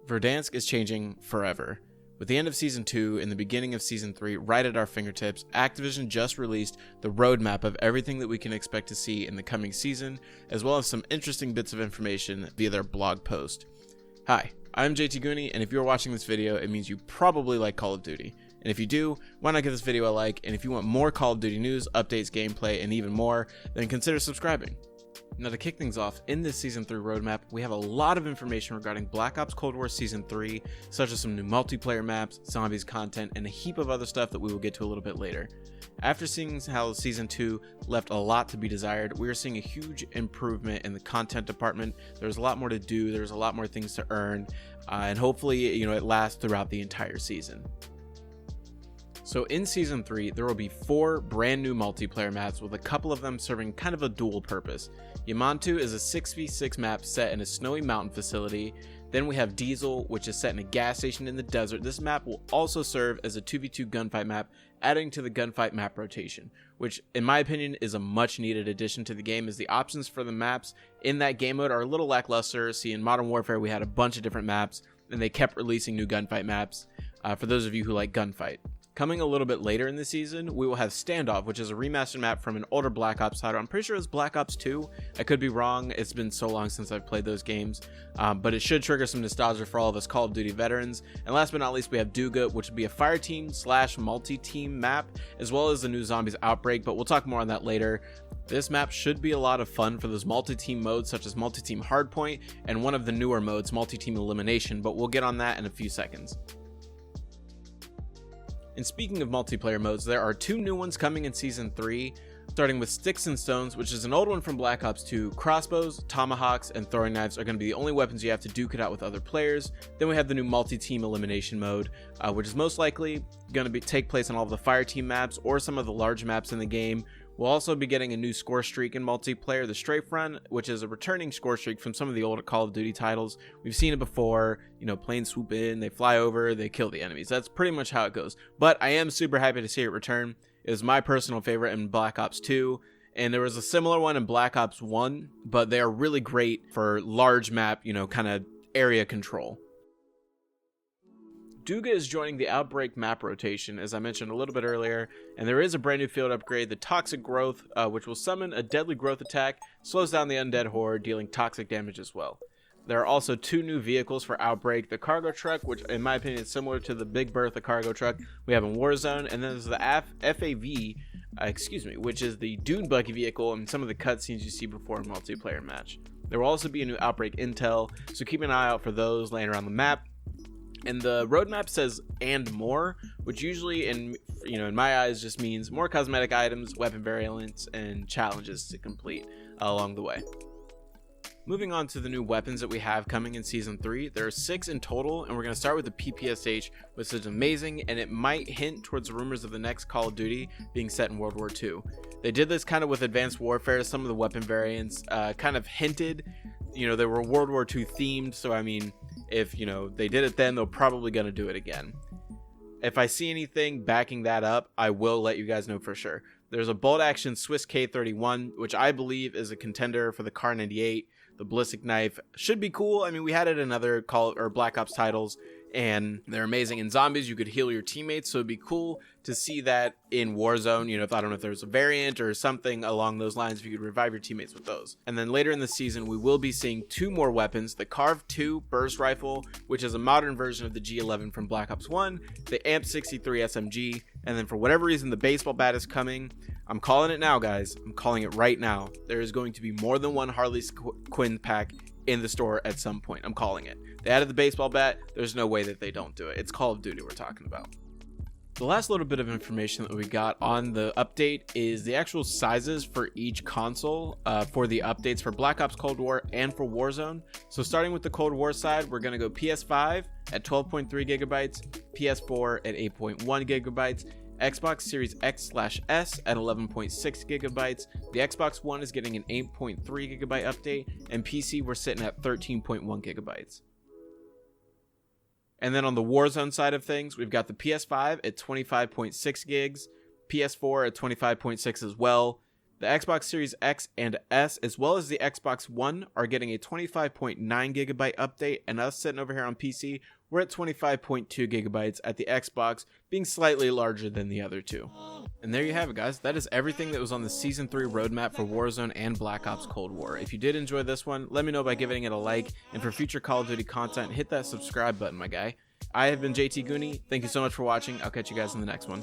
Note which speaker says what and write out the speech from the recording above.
Speaker 1: Verdansk is changing forever. With the end of Season 2 and the beginning of Season 3 right at our fingertips, Activision just released the roadmap of everything that we can expect to see in the coming season, as well as some interesting bits of information via their blog post. Hi, I'm JT Goonie, and if you're watching this video, it means you probably like Call of Duty. And if you do, why not give this video a like, and if you want more Call of Duty news, updates, gameplay, and even more, then consider subscribing. Now, to kick things off, in this Season 3 roadmap, we have a lot of information regarding Black Ops Cold War Season 3, such as some new multiplayer maps, zombies content, and a heap of other stuff that we will get to a little bit later. After seeing how Season 2 left a lot to be desired, we are seeing a huge improvement in the content department. There's a lot more to do, there's a lot more things to earn, and hopefully, it lasts throughout the entire season. So in Season 3, there will be 4 brand new multiplayer maps, with a couple of them serving kind of a dual purpose. Yamantu is a 6v6 map set in a snowy mountain facility. Then we have Diesel, which is set in a gas station in the desert. This map will also serve as a 2v2 gunfight map, adding to the gunfight map rotation, which in my opinion is a much needed addition to the game, as the options for the maps in that game mode are a little lackluster. See, in Modern Warfare we had a bunch of different maps, and they kept releasing new gunfight maps for those of you who like gunfight. Coming a little bit later in the season, we will have Standoff, which is a remastered map from an older Black Ops title. I'm pretty sure it's Black Ops 2. I could be wrong. It's been so long since I've played those games. But it should trigger some nostalgia for all of us Call of Duty veterans. And last but not least, we have Duga, which would be a fireteam / multi-team map, as well as the new Zombies Outbreak, but we'll talk more on that later. This map should be a lot of fun for those multi-team modes, such as multi-team Hardpoint and one of the newer modes, multi-team Elimination, but we'll get on that in a few seconds. And speaking of multiplayer modes, there are 2 new ones coming in Season 3, starting with Sticks and Stones, which is an old one from Black Ops 2. Crossbows, tomahawks, and throwing knives are going to be the only weapons you have to duke it out with other players. Then we have the new multi-team elimination mode, which is most likely going to take place on all of the fireteam maps or some of the large maps in the game. We'll also be getting a new score streak in multiplayer, the Strafe Run, which is a returning score streak from some of the older Call of Duty titles. We've seen it before, planes swoop in, they fly over, they kill the enemies. That's pretty much how it goes. But I am super happy to see it return. It was my personal favorite in Black Ops 2, and there was a similar one in Black Ops 1, but they are really great for large map, kind of area control. Duga is joining the Outbreak map rotation, as I mentioned a little bit earlier, and there is a brand new field upgrade, the Toxic Growth, which will summon a deadly growth attack, slows down the undead horde, dealing toxic damage as well. There are also 2 new vehicles for Outbreak, the cargo truck, which in my opinion is similar to the Big Bertha cargo truck we have in Warzone, and then there's the FAV, which is the dune buggy vehicle and some of the cutscenes you see before a multiplayer match. There will also be a new Outbreak intel, so keep an eye out for those laying around the map. And the roadmap says "and more," which usually in my eyes just means more cosmetic items, weapon variants, and challenges to complete along the way. Moving on to the new weapons that we have coming in Season 3, there are 6 in total, and we're going to start with the PPSH, which is amazing, and it might hint towards rumors of the next Call of Duty being set in World War II. They did this kind of with Advanced Warfare. Some of the weapon variants kind of hinted, they were World War II themed, so I mean, if they did it then, they're probably going to do it again. If I see anything backing that up, I will let you guys know for sure. There's a bolt action Swiss K31, which I believe is a contender for the Kar 98. The ballistic knife should be cool. I mean, we had it in other Black Ops titles, and they're amazing. In zombies, you could heal your teammates, so it'd be cool to see that in Warzone. I don't know if there's a variant or something along those lines, if you could revive your teammates with those. And then later in the season, we will be seeing 2 more weapons, the Carve 2 burst rifle, which is a modern version of the G11 from Black Ops 1, the AMP-63 SMG, and then for whatever reason, the baseball bat is coming. I'm calling it now, guys. I'm calling it right now. There is going to be more than one Harley Quinn pack in the store at some point. I'm calling it. They added the baseball bat. There's no way that they don't do it. It's Call of Duty we're talking about. The last little bit of information that we got on the update is the actual sizes for each console for the updates for Black Ops Cold War and for Warzone. So starting with the Cold War side, we're going to go PS5 at 12.3 gigabytes, PS4 at 8.1 gigabytes, Xbox Series X/S at 11.6 gigabytes. The Xbox One is getting an 8.3 gigabyte update, and PC we're sitting at 13.1 gigabytes. And then on the Warzone side of things, we've got the PS5 at 25.6 gigs, PS4 at 25.6 as well. The Xbox Series X and S, as well as the Xbox One, are getting a 25.9 gigabyte update, and us sitting over here on PC, we're at 25.2 gigabytes at the Xbox, being slightly larger than the other two. And there you have it, guys. That is everything that was on the Season 3 roadmap for Warzone and Black Ops Cold War. If you did enjoy this one, let me know by giving it a like, and for future Call of Duty content, hit that subscribe button, my guy. I have been JT Goonie. Thank you so much for watching. I'll catch you guys in the next one.